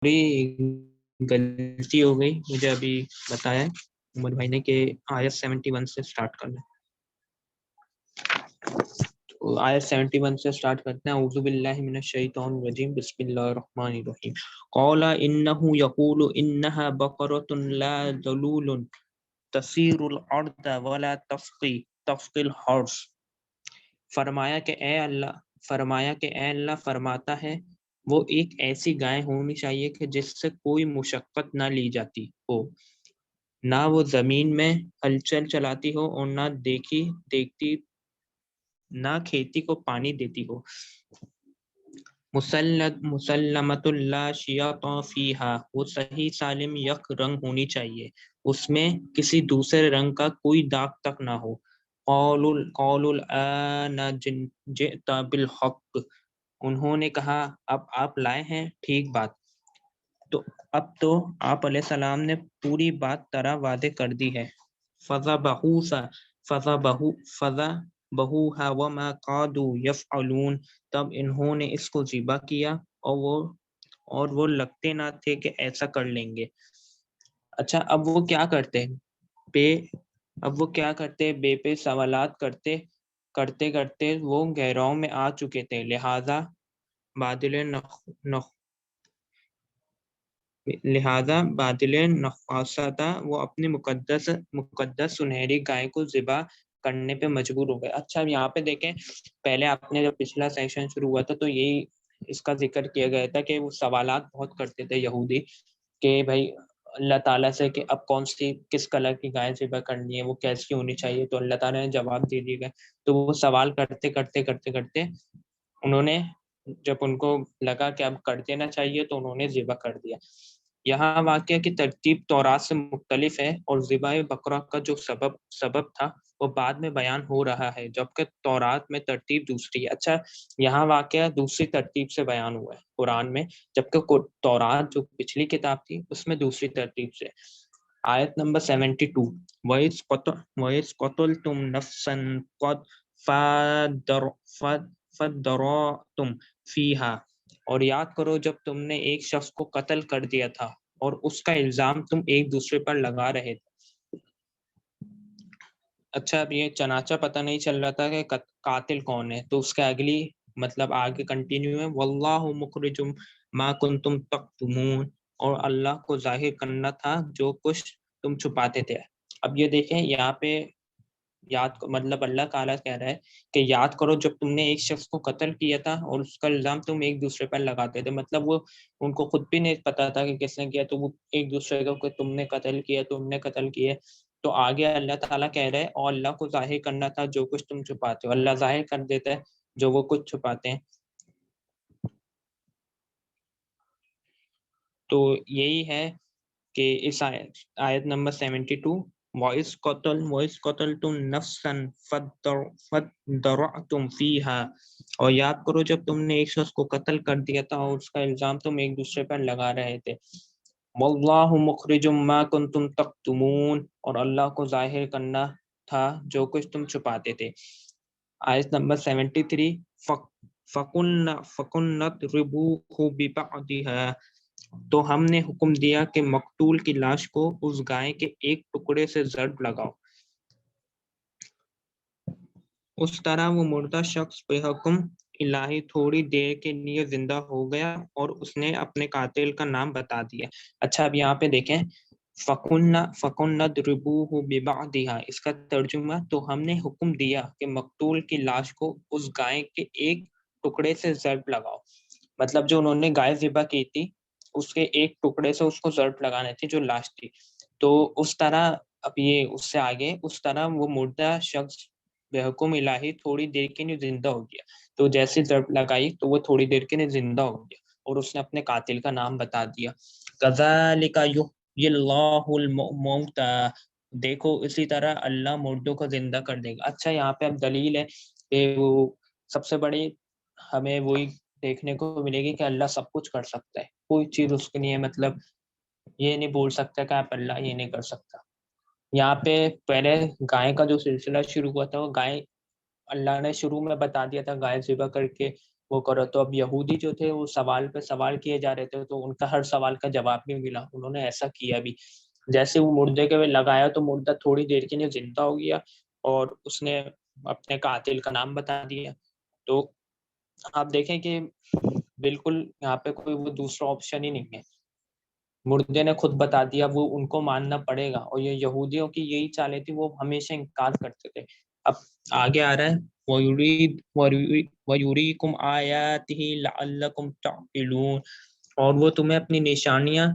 غلطی ہو گئی، مجھے ابھی بتایا عمر بھائی نے کہ آیت 71 سے سٹارٹ کرنا ہے۔ تو آیت 71 سے سٹارٹ کرتے ہیں۔ اعوذ باللہ من الشیطان الرجیم، بسم اللہ الرحمن الرحیم۔ قال انه يقول انها بقرة لا ذلول تثیر الارض ولا تسقی الحرث۔ فرمایا کہ اے اللہ فرماتا ہے وہ ایک ایسی گائے ہونی چاہیے کہ جس سے کوئی مشقت نہ لی جاتی ہو، نہ وہ زمین میں ہلچل چلاتی ہو اور نہ دیکھتی نہ کھیتی کو پانی دیتی ہو۔ مسلمۃ لا شیاط فیہا، وہ صحیح سالم یک رنگ ہونی چاہیے، اس میں کسی دوسرے رنگ کا کوئی داغ تک نہ ہو۔ قولوا الآن جئت بالحق، انہوں نے کہا اب آپ لائے ہیں ٹھیک بات۔ تو اب تو آپ علیہ السلام نے پوری بات طرح واضح کر دی ہے۔ فَذَبَحُوهَا وَمَا كَادُوا يَفْعَلُونَ، تب انہوں نے اس کو ذبح کیا اور وہ لگتے نہ تھے کہ ایسا کر لیں گے۔ اچھا، اب وہ کیا کرتے بے پہ سوالات کرتے وہ گہراؤں میں آ چکے تھے، لہذا بادل نفاستہ وہ اپنی مقدس سنہری گائے کو ذبح کرنے پہ مجبور ہو گئے۔ اچھا، اب یہاں پہ دیکھیں، پہلے آپ نے جب پچھلا سیشن شروع ہوا تھا تو یہی اس کا ذکر کیا گیا تھا کہ وہ سوالات بہت کرتے تھے یہودی کہ بھائی اللہ تعالیٰ سے کہ اب کس کلر کی گائے ذبح کرنی ہے، وہ کیسی ہونی چاہیے، تو اللہ تعالیٰ نے جواب دے دیے گئے۔ تو وہ سوال کرتے انہوں نے جب ان کو لگا کہ اب کر دینا چاہیے تو انہوں نے ذبح کر دیا۔ یہاں واقعہ کی ترتیب تورات سے مختلف ہے اور ذبح بقرہ کا جو سبب تھا وہ بعد میں بیان ہو رہا ہے، جبکہ تورات میں ترتیب دوسری ہے۔ اچھا، یہاں واقعہ دوسری ترتیب سے بیان ہوا ہے قرآن میں، جبکہ تورات جو پچھلی کتاب تھی اس میں دوسری ترتیب سے۔ آیت نمبر 72، وَإِذْ قَتَلْتُمْ نَفْسًا قَدْ فَادَّرَأْتُمْ فِيهَا، اور یاد کرو جب تم نے ایک شخص کو قتل کر دیا تھا اور اس کا الزام تم ایک دوسرے پر لگا رہے تھے۔ اچھا، اب یہ چنانچہ پتہ نہیں چل رہا تھا کہ قاتل کون ہے، تو اس کے اگلی مطلب آگے کنٹینیو ہے، واللہ مخرج ما کنتم تکتمون، اور اللہ کو ظاہر کرنا تھا جو کچھ تم چھپاتے تھے۔ اب یہ دیکھیں یہاں پہ مطلب اللہ تعالیٰ کہہ رہا ہے کہ یاد کرو جب تم نے ایک شخص کو قتل کیا تھا اور اس کا الزام تم ایک دوسرے پر لگاتے تھے، مطلب وہ ان کو خود بھی نہیں پتا تھا کہ کس نے کیا، تو وہ ایک دوسرے کو کہ تم نے قتل کیا، تو آگے اللہ تعالیٰ کہہ رہے اور اللہ کو ظاہر کرنا تھا جو کچھ تم چھپاتے ہو، اللہ ظاہر کر دیتا ہے جو وہ کچھ چھپاتے ہیں۔ تو یہی ہے کہ اس آیت نمبر 72، وَإِذْ قَتَلْتُمْ نَفْسًا فَادَّرَأْتُمْ فِيهَا، اور یاد کرو جب تم نے ایک شخص کو قتل کر دیا تھا اور اس کا الزام تم ایک دوسرے پر لگا رہے تھے۔ وَاللَّهُ مُخْرِجٌ مَا كُنْتُمْ تَكْتُمُونَ، اور اللہ کو ظاہر کرنا تھا جو کچھ تم چھپاتے تھے۔ آیت نمبر 73، فَقُلْنَا اضْرِبُوهُ بِبَعْضِهَا، تو ہم نے حکم دیا کہ مقتول کی لاش کو اس گائے کے ایک ٹکڑے سے ضرب لگاؤ، اس طرح وہ مردہ شخص بے حکم الہی تھوڑی دیر کے لیے زندہ ہو گیا اور اس نے اپنے قاتل کا نام بتا دیا۔ اچھا، اب یہاں پہ دیکھیں فَقُلْنَا اضْرِبُوهُ بِبَعْضِهَا، اس کا ترجمہ تو ہم نے حکم دیا کہ مقتول کی لاش کو اس گائے کے ایک ٹکڑے سے ضرب لگاؤ، مطلب جو انہوں نے گائے ذبح کی تھی اس کے ایک ٹکڑے سے اس کو ضرب لگانے تھی جو لاش تھی۔ تو اس طرح اب یہ اس سے آگے اس طرح وہ مردہ شخص بے حکم الہی تھوڑی دیر کے لیے زندہ ہو گیا، تو جیسے ضرب لگائی تو وہ تھوڑی دیر کے لیے زندہ ہو گیا اور اس نے اپنے قاتل کا نام بتا دیا۔ کذالک یحیی اللہ الموتى، دیکھو اسی طرح اللہ مردوں کو زندہ کر دے گا۔ اچھا، یہاں پہ اب دلیل ہے کہ وہ سب سے بڑی ہمیں وہی دیکھنے کو ملے گی کہ اللہ سب کچھ کر سکتا ہے، کوئی چیز اس کے لیے مطلب یہ نہیں بول سکتا کہ آپ اللہ یہ نہیں کر سکتا۔ یہاں پہ پہلے گائے کا جو سلسلہ شروع ہوا تھا وہ گائے اللہ نے شروع میں بتا دیا تھا، گائے ذبح کر کے وہ کرو. تو اب یہودی جو تھے وہ سوال پہ سوال کیے جا رہے تھے تو ان کا ہر سوال کا جواب نہیں ملا. انہوں نے ایسا کیا بھی, جیسے وہ مردے کے لگایا تو مردہ تھوڑی دیر کے لیے زندہ ہو گیا اور اس نے اپنے قاتل کا نام بتا دیا. تو آپ دیکھیں کہ بالکل یہاں پہ کوئی وہ دوسرا آپشن ہی نہیں ہے, مردے نے خود بتا دیا, وہ ان کو ماننا پڑے گا. اور یہ یہودیوں کی یہی چالیں تھی, وہ ہمیشہ انکار کرتے تھے. اب آگے آ رہا ہے وَيُرِيكُمْ آيَاتِهِ لَعَلَّكُمْ تَعْقِلُونَ, اور وہ تمہیں اپنی نشانیاں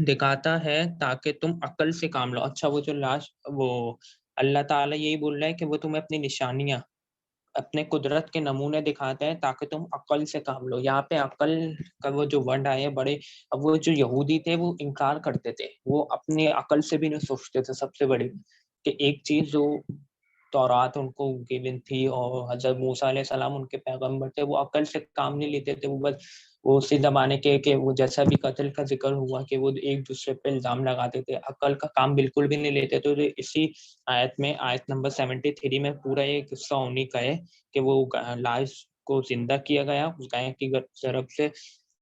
دکھاتا ہے تاکہ تم عقل سے کام لو. اچھا, وہ جو وہ اللہ تعالیٰ یہی بول رہا ہے کہ وہ تمہیں اپنی نشانیاں, اپنے قدرت کے نمونے دکھاتا ہے تاکہ تم عقل سے کام لو. یہاں پہ عقل کا وہ جو ورڈ آئے بڑے, اب وہ جو یہودی تھے وہ انکار کرتے تھے, وہ اپنے عقل سے بھی نہیں سوچتے تھے. سب سے بڑی کہ ایک چیز جو تورات ان کو گیون تھی اور حضرت موسیٰ علیہ السلام ان کے پیغمبر تھے, وہ عقل سے کام نہیں لیتے تھے. وہ بس وہ اسی زمانے کے کہ وہ جیسا بھی قتل کا ذکر ہوا کہ وہ ایک دوسرے پہ الزام لگاتے تھے, عقل کا کام بالکل بھی نہیں لیتے. تو اسی آیت میں, آیت نمبر 73 میں پورا یہ قصہ انہی کا ہے کہ وہ لاش کو زندہ کیا گیا اس گائے کی طرف سے.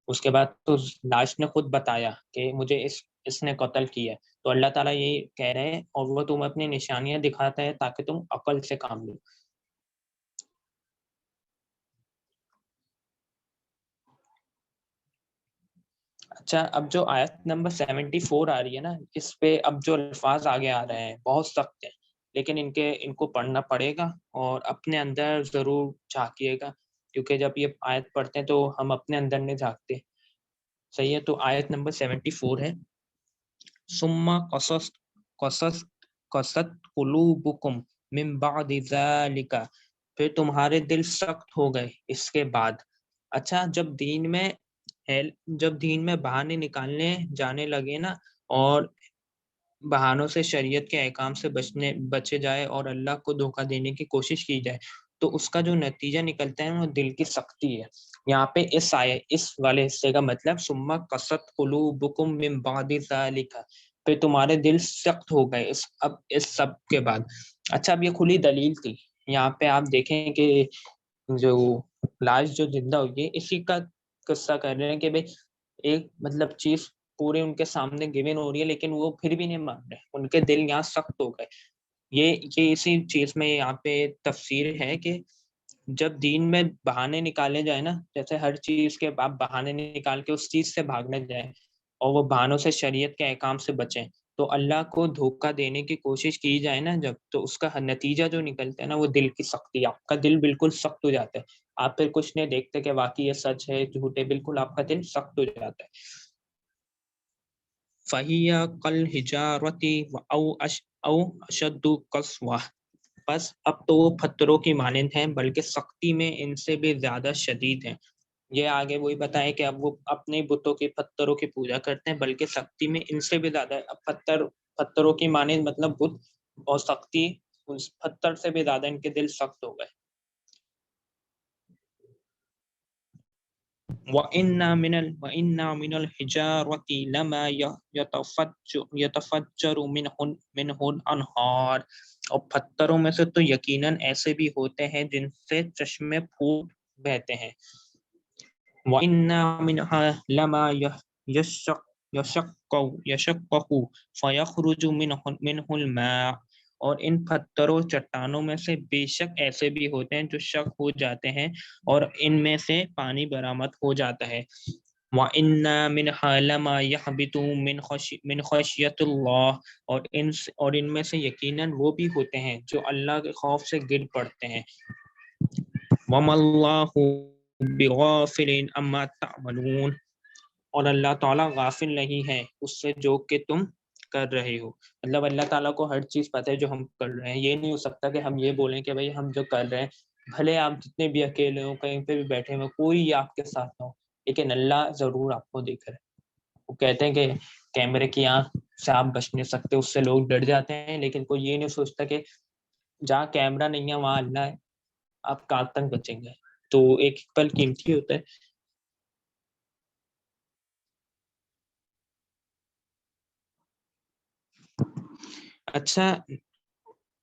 اس کے بعد تو لاش نے خود بتایا کہ مجھے اس نے قتل کیا. تو اللہ تعالیٰ یہی کہہ رہے ہیں اور وہ تم اپنی نشانیاں دکھاتا ہے تاکہ تم عقل سے کام لو. اچھا, اب جو آیت نمبر 74 آ رہی ہے نا, اس پہ اب جو الفاظ آگے آ رہے ہیں بہت سخت ہیں, لیکن ان کو پڑھنا پڑے گا اور اپنے اندر ضرور جھانکیے گا, کیونکہ جب یہ آیت پڑھتے ہیں تو ہم اپنے اندر نہیں جھانکتے. صحیح ہے, تو آیت نمبر 74 ہے ثم قست قلوبکم من بعد ذالک, پھر تمہارے دل سخت ہو گئے اس کے بعد. اچھا, جب دین میں بہانے نکالنے جانے لگے نا, اور بہانوں سے شریعت کے احکام سے بچے جائے اور اللہ کو دھوکہ دینے کی کوشش کی جائے, تو اس کا جو نتیجہ نکلتا ہے وہ دل کی سختی ہے. یہاں پہ اس والے حصے کا مطلب ثم قست قلوبکم من بعد ذالک, پھر تمہارے دل سخت ہو گئے اب اس سب کے بعد. اچھا, اب یہ کھلی دلیل تھی. یہاں پہ آپ دیکھیں کہ جو لاش جو زندہ ہوئی ہے اسی کا قصہ کر رہے ہیں کہ بھئی ایک مطلب چیز پورے ان کے سامنے گیون ہو رہی ہے لیکن وہ پھر بھی نہیں مان رہے, ان کے دل یہاں سخت ہو گئے. یہ اسی چیز میں یہاں پہ تفسیر ہے کہ جب دین میں بہانے نکالے جائے نا, جیسے ہر چیز کے آپ بہانے نکال کے اس چیز سے بھاگنے جائیں اور وہ بہانوں سے شریعت کے احکام سے بچیں, تو اللہ کو دھوکہ دینے کی کوشش کی جائے نا جب, تو اس کا نتیجہ جو نکلتا ہے نا وہ دل کی سختی, آپ کا دل بالکل سخت ہو جاتا ہے. آپ پھر کچھ نہیں دیکھتے کہ واقعی یہ سچ ہے جھوٹ ہے, بالکل آپ کا دل سخت ہو جاتا ہے. فَهِيَ كَالْحِجَارَةِ أَوْ أَشَدُّ قَسْوَةً, بس اب تو وہ پتھروں کی مانند ہیں بلکہ سختی میں ان سے بھی زیادہ شدید ہیں. یہ آگے وہی بتائے کہ اب وہ اپنے بتوں کی پتھروں کی پوجا کرتے ہیں بلکہ سختی میں ان سے بھی زیادہ ہے. اب پتھروں کی مانند مطلب بت, اور سختی اس پتھر سے بھی زیادہ ان کے دل سخت ہو گئے. وَإِنَّ مِنَ الْحِجَارَةِ لَمَا يَتَفَجَّرُ مِنْهُ الْأَنْهَارُ, اور پتھروں میں سے تو یقیناً ایسے بھی ہوتے ہیں جن سے چشمے پھوٹ بہتے ہیں. وَإِنَّ مِنْهَا لَمَا يَشَقَّقُ فَيَخْرُجُ مِنْهُ الْمَاءُ, اور ان پتھروں چٹانوں میں سے بے شک ایسے بھی ہوتے ہیں جو شق ہو جاتے ہیں اور ان میں سے پانی برآمد ہو جاتا ہے. وَإِنَّ مِنْهَا لَمَا يَهْبِطُ مِنْ خَشْيَةِ اللَّهِ, اور ان میں سے یقیناً وہ بھی ہوتے ہیں جو اللہ کے خوف سے گر پڑتے ہیں. وَمَا اللَّهُ بِغَافِلٍ عَمَّا تَعْمَلُونَ, اور اللہ تعالیٰ غافل نہیں ہے اس سے جو کہ تم کر رہے ہو. مطلب اللہ تعالیٰ کو ہر چیز پتہ ہے جو ہم کر رہے ہیں. یہ نہیں ہو سکتا کہ ہم یہ بولیں کہ بھئی ہم جو کر رہے ہیں بھلے آپ جتنے بھی اکیلے ہوں, کہیں پہ بھی بیٹھے ہوئے, کوئی آپ کے ساتھ نہ ہو, لیکن اللہ ضرور آپ کو دیکھ رہے. وہ کہتے ہیں کہ کیمرے کی آنکھ سے آپ بچ نہیں سکتے, اس سے لوگ ڈر جاتے ہیں, لیکن کوئی یہ نہیں سوچتا کہ جہاں کیمرہ نہیں ہے وہاں اللہ ہے, آپ کہاں تک بچیں گے. تو ایک پل قیمتی ہوتا ہے. اچھا,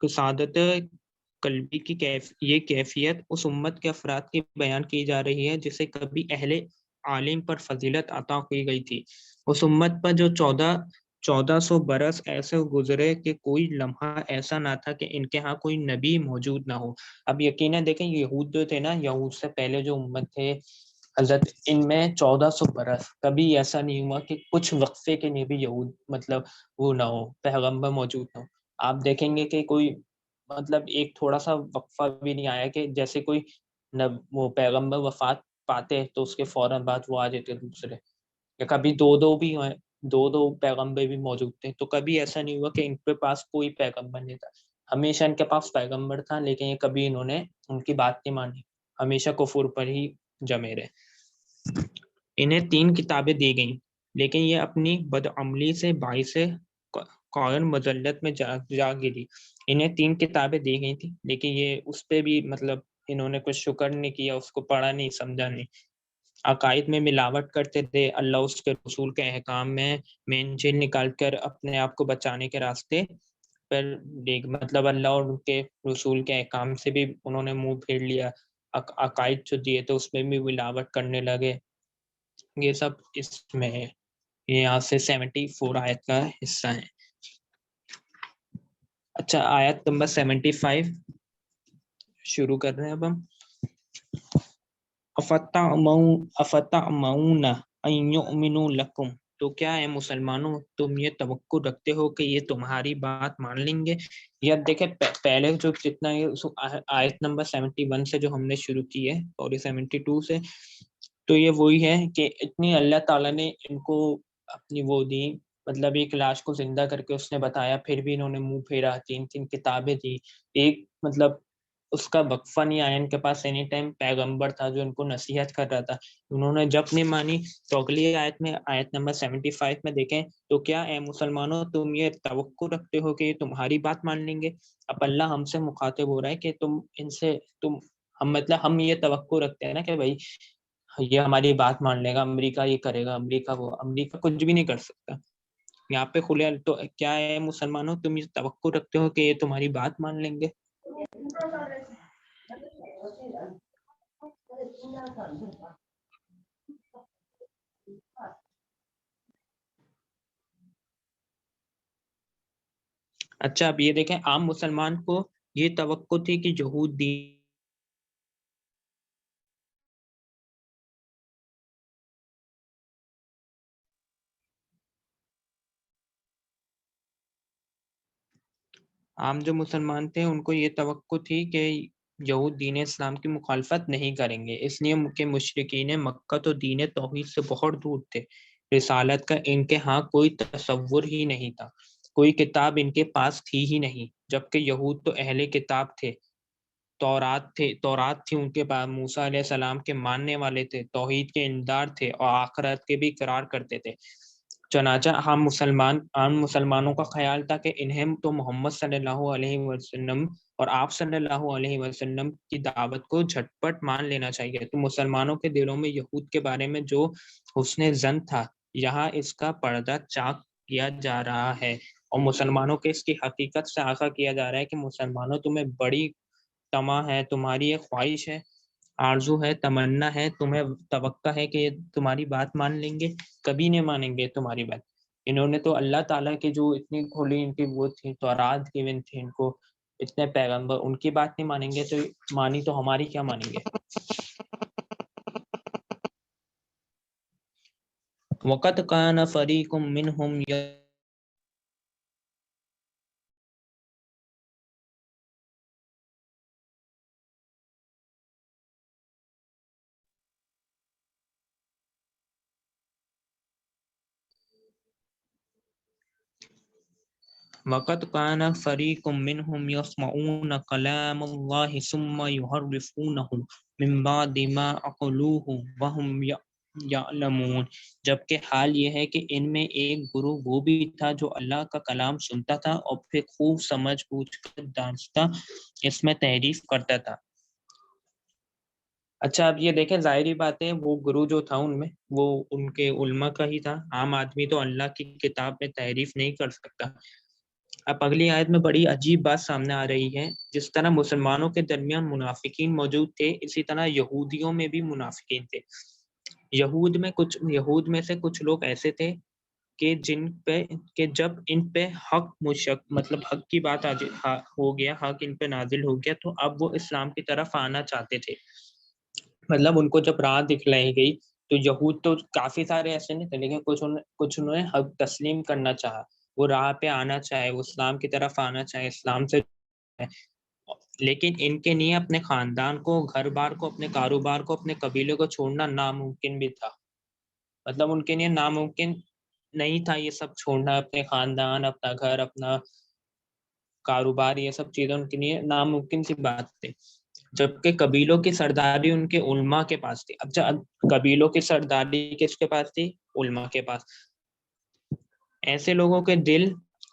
قصادت قلبی کی یہ کیفیت اس امت کے افراد کی بیان کی جا رہی ہے جسے کبھی اہل عالم پر فضیلت عطا کی گئی تھی. اس امت پر جو 1400 برس ایسے گزرے کہ کوئی لمحہ ایسا نہ تھا کہ ان کے ہاں کوئی نبی موجود نہ ہو. اب یقیناً دیکھیں یہود جو تھے نا، یہود سے پہلے جو امت تھے حضرت، ان میں 1400 برس کبھی ایسا نہیں ہوا کہ کچھ وقفے کے لیے بھی یہود مطلب وہ نہ ہو، پیغمبر موجود نہ ہو. آپ دیکھیں گے کہ کوئی مطلب ایک تھوڑا سا وقفہ بھی نہیں آیا کہ جیسے کوئی وہ پیغمبر وفات پاتے تو اس کے فوراً بعد وہ آ جاتے دوسرے، یا کبھی دو بھی ہوئے، دو پیغمبر بھی موجود تھے. تو کبھی ایسا نہیں ہوا کہ ان کے پاس کوئی پیغمبر نہیں تھا. ہمیشہ ان کے پاس پیغمبر تھا، لیکن یہ کبھی انہوں نے ان کی بات نہیں مانی، ہمیشہ کفر پر ہی جمے رہے. انہیں 3 کتابیں دی گئیں، لیکن یہ اپنی بدعملی سے باعث قارن مذلت میں جا گری. انہیں 3 کتابیں دی گئی تھی، لیکن یہ اس پہ بھی مطلب انہوں نے کچھ شکر نہیں کیا، اس کو پڑھا نہیں، سمجھا نہیں. عقائد میں ملاوٹ کرتے تھے، اللہ اس کے رسول کے احکام میں مین چیل نکال کر اپنے آپ کو بچانے کے راستے پر مطلب اللہ اور ان کے رسول کے احکام سے بھی انہوں نے منہ پھیر لیا. عقائد جو دیے تھے اس میں بھی ملاوٹ کرنے لگے. یہ سب اس میں ہے. یہ یہاں سے 74 آیت کا حصہ ہے. اچھا، آیت نمبر 75 شروع کر رہے ہیں اب ہم. افتعمون ان یؤمنوا لکم، تو کیا ہے مسلمانوں تم یہ توقع رکھتے ہو کہ یہ تمہاری بات مان لیں گے؟ یا دیکھیں پہلے جو جتنا آیت نمبر 71 سے جو ہم نے شروع کی ہے اور 72 سے، تو یہ وہی ہے کہ اتنی اللہ تعالیٰ نے ان کو اپنی وہ دی، مطلب ایک لاش کو زندہ کر کے اس نے بتایا، پھر بھی انہوں نے منہ پھیرا. 3 کتابیں دی، ایک مطلب اس کا وقفہ نہیں آیا. ان کے پاس اینی ٹائم پیغمبر تھا جو ان کو نصیحت کر رہا تھا. انہوں نے جب نہیں مانی تو اگلی آیت میں، آیت نمبر 75 میں دیکھیں تو کیا اے مسلمانوں تم یہ توقع رکھتے ہو کہ یہ تمہاری بات مان لیں گے؟ اب اللہ ہم سے مخاطب ہو رہا ہے کہ تم ان سے ہم یہ توقع رکھتے ہیں نا کہ بھائی یہ ہماری بات مان لے گا، امریکہ یہ کرے گا، امریکہ کچھ بھی نہیں کر سکتا. یہاں پہ کھلے تو کیا ہے مسلمانوں تم یہ توقع رکھتے ہو کہ یہ تمہاری بات مان لیں گے؟ اچھا، اب یہ دیکھیں عام مسلمان کو یہ توقع تھی کہ یہود دین عام جو مسلمان تھے ان کو یہ توقع تھی کہ یہود دین اسلام کی مخالفت نہیں کریں گے، اس لیے کہ مشرکین مکہ تو دین توحید سے بہت دور تھے. رسالت کا ان کے ہاں کوئی تصور ہی نہیں تھا، کوئی کتاب ان کے پاس تھی ہی نہیں، جبکہ یہود تو اہل کتاب تھے. تورات تھی ان کے پاس، موسیٰ علیہ السلام کے ماننے والے تھے، توحید کے اندار تھے اور آخرت کے بھی اقرار کرتے تھے. چنانچہ عام مسلمانوں کا خیال تھا کہ انہیں تو محمد صلی اللہ علیہ وسلم اور آپ صلی اللہ علیہ وسلم کی دعوت کو جھٹپٹ مان لینا چاہیے. تو مسلمانوں کے دلوں میں یہود کے بارے میں جو حسن ظن تھا، یہاں اس کا پردہ چاک کیا جا رہا ہے، اور مسلمانوں کے اس کی حقیقت سے آگاہ کیا جا رہا ہے کہ مسلمانوں تمہیں بڑی طمع ہے، تمہاری ایک خواہش ہے، آرزو ہے، تمنا ہے، تمہیں توقع ہے کہ یہ تمہاری بات مان لیں گے. کبھی نہیں مانیں گے تمہاری بات. انہوں نے تو اللہ تعالیٰ کی جو اتنی کھلی ان کی وہ تھی، تورات کی ون تھی، ان کو اتنے پیغمبر، ان کی بات نہیں مانیں گے تو مانی تو ہماری کیا مانیں گے؟ وَقَدْ كَانَ فَرِيقٌ مِّنْهُمْ وَقَدْ كَانَ فَرِيقٌ مِّنْهُمْ يَسْمَعُونَ كَلَامَ اللَّهِ ثُمَّ يُحَرِّفُونَهُ مِن بَعْدِ مَا عَقَلُوهُ وَهُمْ يَعْلَمُونَ. جبکہ حال یہ ہے کہ ان میں ایک گروہ وہ بھی تھا جو اللہ کا کلام سنتا تھا اور پھر خوب سمجھ بوجھ کر دانستہ اس میں تحریف کرتا تھا. اچھا، اب یہ دیکھیں ظاہری بات ہے، وہ گروہ جو تھا ان میں وہ ان کے علماء کا ہی تھا. عام آدمی تو اللہ کی کتاب میں تحریف نہیں کر سکتا. اب اگلی آیت میں بڑی عجیب بات سامنے آ رہی ہے. جس طرح مسلمانوں کے درمیان منافقین موجود تھے اسی طرح یہودیوں میں بھی منافقین تھے. یہود میں سے کچھ لوگ ایسے تھے کہ جب ان پہ مطلب حق کی بات ہو گیا، حق ان پہ نازل ہو گیا تو اب وہ اسلام کی طرف آنا چاہتے تھے. مطلب ان کو جب راہ دکھلائی گئی تو یہود تو کافی سارے ایسے نہیں تھے، لیکن کچھ انہوں نے حق تسلیم کرنا چاہا، وہ راہ پہ آنا چاہے، وہ اسلام کی طرف آنا چاہے، اسلام سے. لیکن ان کے لیے اپنے خاندان کو، گھر بار کو، اپنے کاروبار کو، اپنے قبیلے کو چھوڑنا ناممکن بھی تھا. مطلب ان کے لیے ناممکن نہیں تھا یہ سب چھوڑنا، اپنے خاندان، اپنا گھر، اپنا کاروبار، یہ سب چیزیں ان کے لیے ناممکن سی بات تھی. جبکہ قبیلوں کی سرداری ان کے علماء کے پاس تھی. اب قبیلوں کی سرداری کس کے پاس تھی؟ علماء کے پاس. ایسے لوگوں کے دل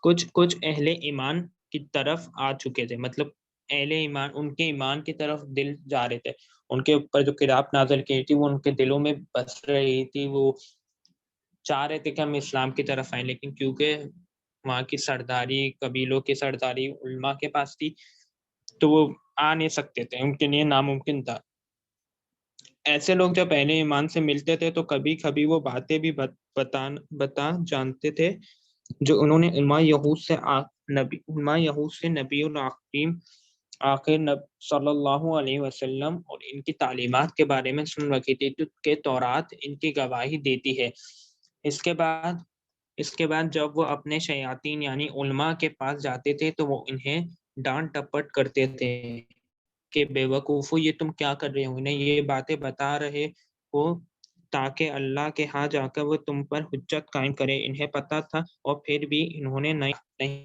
کچھ اہل ایمان کی طرف آ چکے تھے. مطلب اہل ایمان، ان کے ایمان کی طرف دل جا رہے تھے. ان کے اوپر جو کتاب نازل کی تھی وہ ان کے دلوں میں بس رہی تھی. وہ چاہ رہے تھے کہ ہم اسلام کی طرف آئیں، لیکن کیونکہ وہاں کی سرداری، قبیلوں کی سرداری علماء کے پاس تھی تو وہ آ نہیں سکتے تھے، ان کے لیے ناممکن تھا. ایسے لوگ جب پہلے ایمان سے ملتے تھے تو کبھی کبھی وہ باتیں بھی بتا جانتے تھے جو انہوں نے علماء یہود سے نبی العظیم آخر صلی اللہ علیہ وسلم اور ان کی تعلیمات کے بارے میں سن رکھی تھی کہ تورات ان کی گواہی دیتی ہے. اس کے بعد جب وہ اپنے شیاطین یعنی علماء کے پاس جاتے تھے تو وہ انہیں ڈانٹ ٹپٹ کرتے تھے کہ بے وقوفو، یہ تم کیا کر رہے ہو، انہیں یہ باتیں بتا رہے ہو تاکہ اللہ کے ہاں جا کر وہ تم پر حجت قائم کرے. انہیں پتا تھا اور پھر بھی انہوں نے نہیں.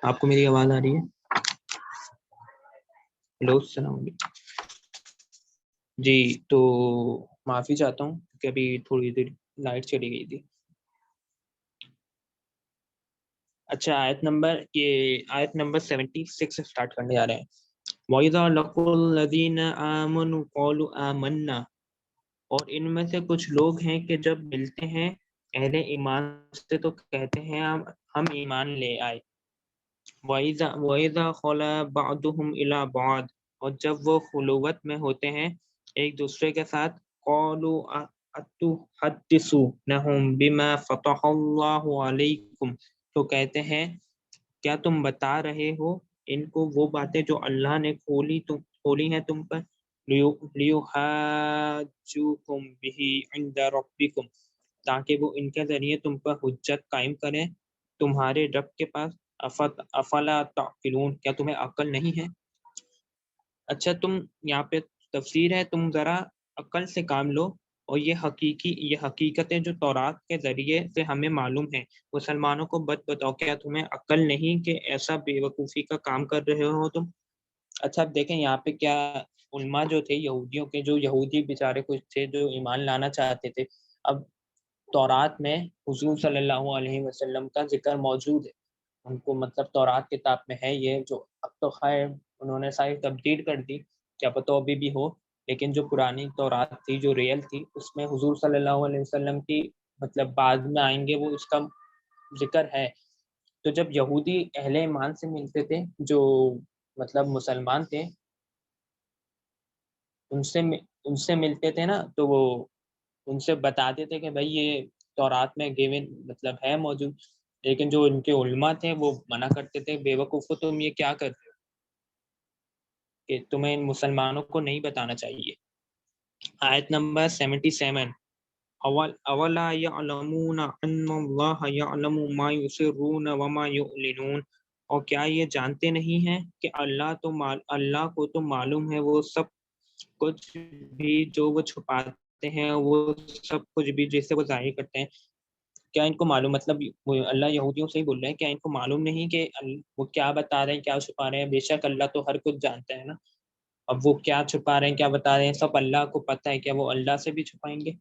آپ کو میری آواز آ رہی ہے؟ ہیلو، السلام علیکم. جی تو معافی چاہتا ہوں کہ ابھی تھوڑی دیر لائٹ چلی گئی تھی. اچھا، آیت نمبر 76 سے سٹارٹ کرنے جا رہے ہیں. وَإِذَا لَقُوا الَّذِينَ آمَنُوا قَالُوا آمَنَّا، اور ان میں سے کچھ لوگ ہیں کہ جب ملتے ہیں اہل ایمان سے تو کہتے ہیں ہم ایمان لے آئے. وَإِذَا خَلَا بَعْضُهُمْ إِلَىٰ بَعْضٍ، اور جب وہ خلوت میں ہوتے ہیں ایک دوسرے کے ساتھ، قَالُوا أَتُحَدِّثُونَهُم بِمَا فَتَحَ اللَّهُ عَلَيْكُمْ، تو کہتے ہیں کیا تم بتا رہے ہو ان کو وہ باتیں جو اللہ نے کھولی ہیں تم پر، لِيُحَاجُّوكُم بِهِ عِندَ رَبِّكُمْ، تاکہ وہ ان کے ذریعے تم پر حجت قائم کریں تمہارے رب کے پاس. افلا تعقلون، کیا تمہیں عقل نہیں ہے؟ اچھا، تم یہاں پہ تفسیر ہے، تم ذرا عقل سے کام لو. اور یہ حقیقتیں جو تورات کے ذریعے سے ہمیں معلوم ہیں، مسلمانوں کو بتاؤ، کیا تمہیں عقل نہیں کہ ایسا بے وقوفی کا کام کر رہے ہو تم؟ اچھا، اب دیکھیں یہاں پہ کیا علماء جو تھے یہودیوں کے، جو یہودی بیچارے کچھ تھے جو ایمان لانا چاہتے تھے. اب تورات میں حضور صلی اللہ علیہ وسلم کا ذکر موجود ہے، ان کو مطلب تورات کتاب میں ہے یہ، جو اب تو خیر انہوں نے ساری تبدیل کر دی، کیا پتہ ابھی بھی ہو، لیکن جو پرانی تورات تھی جو ریئل تھی اس میں حضور صلی اللہ علیہ وسلم کی مطلب بعد میں آئیں گے وہ اس کا ذکر ہے. تو جب یہودی اہل ایمان سے ملتے تھے جو مطلب مسلمان تھے، ان سے ملتے تھے نا، تو وہ ان سے بتاتے تھے کہ بھائی یہ تورات میں گیون مطلب ہے موجود، لیکن جو ان کے علماء تھے وہ منع کرتے تھے، بے وقوفو تم یہ کیا کر رہے ہو، کہ تمہیں ان مسلمانوں کو نہیں بتانا چاہیے. آیت نمبر 77 اولا یعلمون ان اللہ یعلم ما یسرون وما یعلنون، اور کیا یہ جانتے نہیں ہیں کہ اللہ کو تو معلوم ہے وہ سب کچھ بھی جو وہ چھپاتے ہیں، وہ سب کچھ بھی جسے وہ ظاہر کرتے ہیں۔ کیا ان کو معلوم، مطلب اللہ یہودیوں سے ہی بول رہے ہیں، کیا ان کو معلوم نہیں کہ وہ کیا بتا رہے ہیں کیا چھپا رہے ہیں؟ بے شک اللہ تو ہر کچھ جانتا ہے نا، اب وہ کیا چھپا رہے ہیں کیا بتا رہے ہیں سب اللہ کو پتہ ہے، کیا وہ اللہ سے بھی چھپائیں گے؟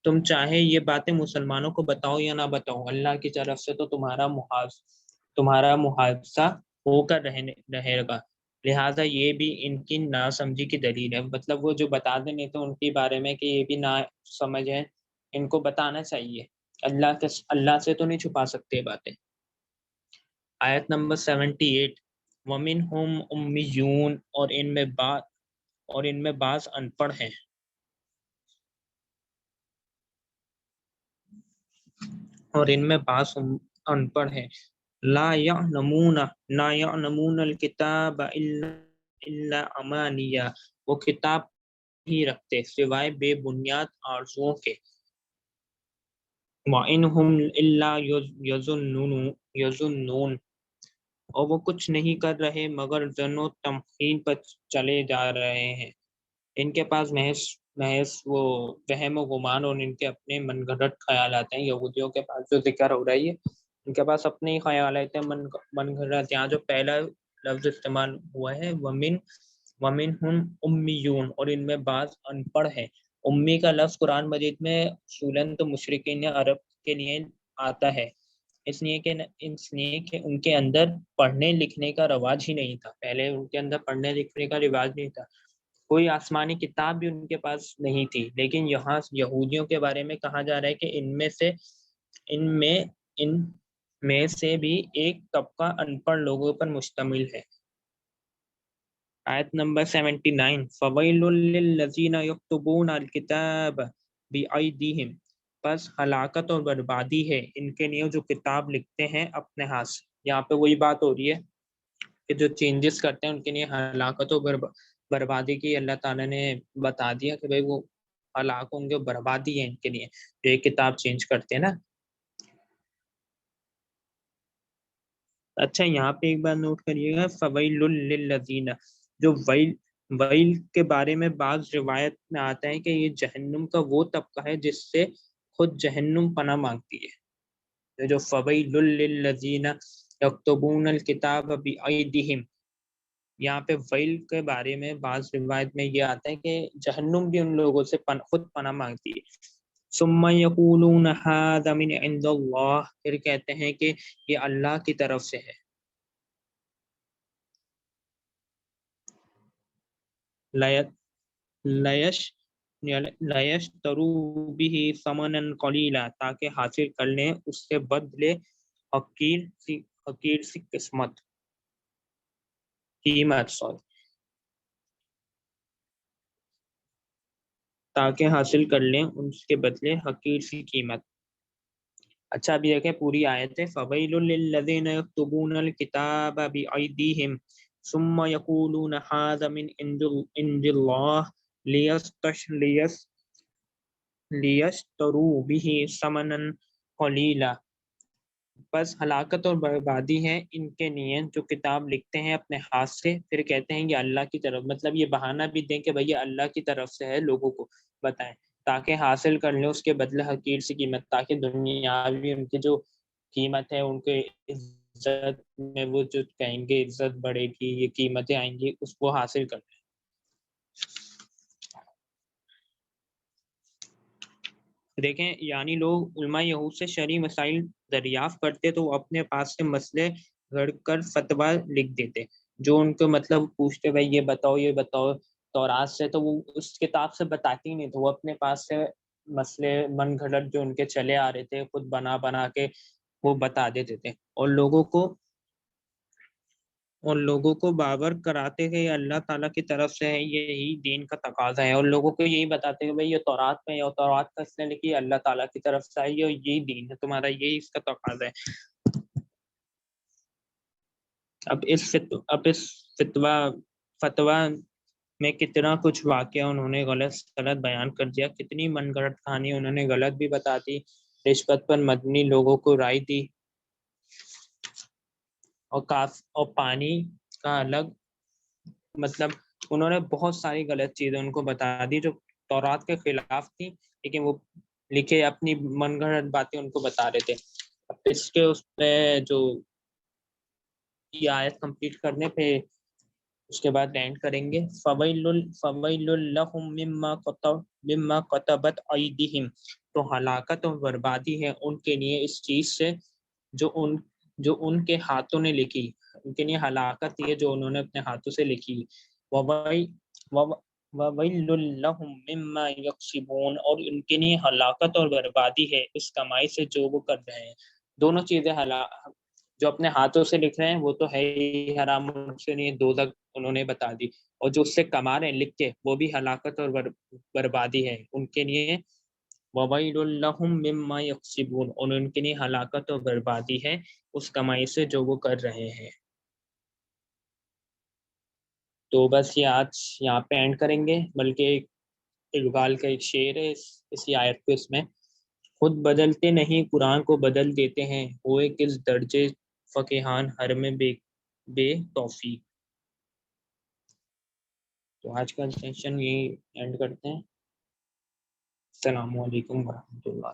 تم چاہے یہ باتیں مسلمانوں کو بتاؤ یا نہ بتاؤ، اللہ کی طرف سے تو تمہارا محادثہ ہو کر رہے گا، لہٰذا یہ بھی ان کی ناسمجھی کی دلیل ہے۔ مطلب وہ جو بتا دینے تھے ان کے بارے میں کہ یہ بھی نہ سمجھ ہے، ان کو بتانا چاہیے، اللہ سے تو نہیں چھپا سکتے باتیں۔ آیت نمبر 78 وَمِنْهُمْ أُمِّيُّونَ، اور ان میں بعض ان پڑھ ہیں، ان پڑھ ہیں، لا يعلمون الکتاب الا امانیہ، وہ کتاب ہی رکھتے سوائے بے بنیاد آرزوؤں کے، وَإِنْهُمْ إِلَّا يَظُنُّونَ، اور وہ کچھ نہیں کر رہے مگر ظن و تخمین پر چلے جا رہے ہیں، ان کے پاس محض وہ وہم و گمان اور ان کے اپنے من گھڑت خیالات ہیں۔ یہودیوں کے پاس جو ذکر ہو رہی ہے ان کے پاس اپنے ہی خیالات ہیں، من گھڑت۔ یہاں جو پہلا لفظ استعمال ہوا ہے وَمِنْهُمْ أُمِّيُّونَ، اور ان میں بعض ان پڑھ ہیں۔ امی کا لفظ قرآن مجید میں اصولاً تو مشرکین عرب کے لیے آتا ہے، اس لیے کہ ان کے اندر پڑھنے لکھنے کا رواج ہی نہیں تھا، پہلے ان کے اندر پڑھنے لکھنے کا رواج نہیں تھا، کوئی آسمانی کتاب بھی ان کے پاس نہیں تھی، لیکن یہاں یہودیوں کے بارے میں کہا جا رہا ہے کہ ان میں سے بھی ایک طبقہ ان پڑھ لوگوں پر مشتمل ہے۔ آیت نمبر 79 فَوَيْلٌ لِّلَّذِينَ يَكْتُبُونَ الْكِتَابَ بِأَيْدِيهِمْ، پس ہلاکت اور بربادی ہے ان کے لیے جو کتاب لکھتے ہیں اپنے ہاتھ سے۔ یہاں پہ وہی بات ہو رہی ہے کہ جو چینجز کرتے ہیں ان کے لیے ہلاکت و بربادی کی اللہ تعالیٰ نے بتا دیا کہ بھائی وہ ہلاک ہوں گے، بربادی ہے ان کے لیے جو ایک کتاب چینج کرتے ہیں نا۔ اچھا یہاں پہ ایک بات نوٹ کریے گا، فویل للذین، جو ویل کے بارے میں بعض روایت میں آتا ہے کہ یہ جہنم کا وہ طبقہ ہے جس سے خود جہنم پناہ مانگتی ہے۔ جو فویل للذین یکتبون الکتاب بایدیہم، یہاں پہ ویل کے بارے میں بعض روایت میں یہ آتا ہے کہ جہنم بھی ان لوگوں سے خود پناہ مانگتی ہے۔ ثم یقولون ھذا من عند اللہ، پھر کہتے ہیں کہ یہ اللہ کی طرف سے ہے۔ لیشتروا به ثمنا قلیلا، تاکہ حاصل کر لیں اس سے بدلے حقیر سی قیمت تاکہ حاصل کر لیں اس کے بدلے حقیر سی قیمت۔ اچھا ابھی دیکھیں پوری آیت ہے، فَوَيْلٌ لِّلَّذِينَ يَكْتُبُونَ الْكِتَابَ بِأَيْدِيهِمْ ثُمَّ يَقُولُونَ هَٰذَا مِنْ عِندِ اللَّهِ لِيَشْتَرُوا بِهِ ثَمَنًا قَلِيلًا، بس ہلاکت اور بربادی ہے ان کے لیے جو کتاب لکھتے ہیں اپنے ہاتھ سے، پھر کہتے ہیں یہ اللہ کی طرف، مطلب یہ بہانہ بھی دیں کہ بھئی اللہ کی طرف سے ہے، لوگوں کو بتائیں تاکہ حاصل کر لیں اس کے بدلے حقیر سی قیمت، تاکہ دنیاوی ان کی جو قیمت ہے ان کے عزت میں وہ جو کہیں گے عزت بڑھے گی، یہ قیمتیں آئیں گی، اس کو حاصل کر لیں۔ دیکھیں یعنی لوگ علماء یہود سے شرعی مسائل دریافت کرتے تو وہ اپنے پاس سے مسئلے گھڑ کر فتویٰ لکھ دیتے، جو ان کو مطلب پوچھتے بھائی یہ بتاؤ تورات سے، تو وہ اس کتاب سے بتاتی نہیں، تو وہ اپنے پاس سے مسئلے من گھڑت جو ان کے چلے آ رہے تھے خود بنا کے وہ بتا دیتے تھے، اور لوگوں کو باور کراتے کہ یہ اللہ تعالیٰ کی طرف سے ہے، یہی دین کا تقاضا ہے، اور لوگوں کو یہی بتاتے کہ بھئی یہ تورات میں ہے، اور تورات کا اس نے لکھی اللہ تعالیٰ کی طرف سے ہے، یہی دین ہے تمہارا، یہی اس کا تقاضا ہے۔ اب اس فتویٰ میں کتنا کچھ واقعہ انہوں نے غلط بیان کر دیا، کتنی من گھڑت کہانی انہوں نے غلط بھی بتا دی، رشوت پر مبنی لوگوں کو رائے دی، اور پانی کا الگ مطلب انہوں نے بہت ساری غلط چیزیں ان کو بتا دی جو تورات کے خلاف تھی، لیکن وہ لکھے اپنی من گھڑت باتیں ان کو بتا رہے تھے۔ اب اس پہ جو یہ آیت کمپلیٹ کرنے پہ اس کے بعد اینڈ کریں گے، فَوَيْلٌ لَّهُم مِّمَّا كَتَبَتْ أَيْدِيهِمْ، تو ہلاکت اور بربادی ہے ان کے لیے اس چیز سے جو ان کے ہاتھوں نے لکھی، ان کے لیے ہلاکت یہ جو انہوں نے اپنے ہاتھوں سے لکھی، وَوَيْلٌ لَّهُم مِّمَّا يَكْسِبُونَ، اور ان کے لیے ہلاکت اور بربادی ہے اس کمائی سے جو وہ کر رہے ہیں۔ دونوں چیزیں جو اپنے ہاتھوں سے لکھ رہے ہیں وہ تو ہے ہی حرام، ان کے لیے دوزخ انہوں نے بتا دی، اور جو اس سے کما رہے ہیں لکھ کے وہ بھی ہلاکت اور بربادی ہے ان کے لیے۔ وَوَيْلٌ لَّهُم مِّمَّا يَكْسِبُونَ، اور ان کے لیے ہلاکت اور بربادی ہے اس کمائی سے جو وہ کر رہے ہیں۔ تو بس یہ آج یہاں پہ اینڈ کریں گے، بلکہ اقبال کا ایک شعر ہے اسی آیت کو، اس میں خود بدلتے نہیں قرآن کو بدل دیتے ہیں، ہوئے کس درجے فقیہان ہر میں بے توفیق۔ تو آج کا سیشن یہی اینڈ کرتے ہیں۔ السلام علیکم ورحمۃ اللہ۔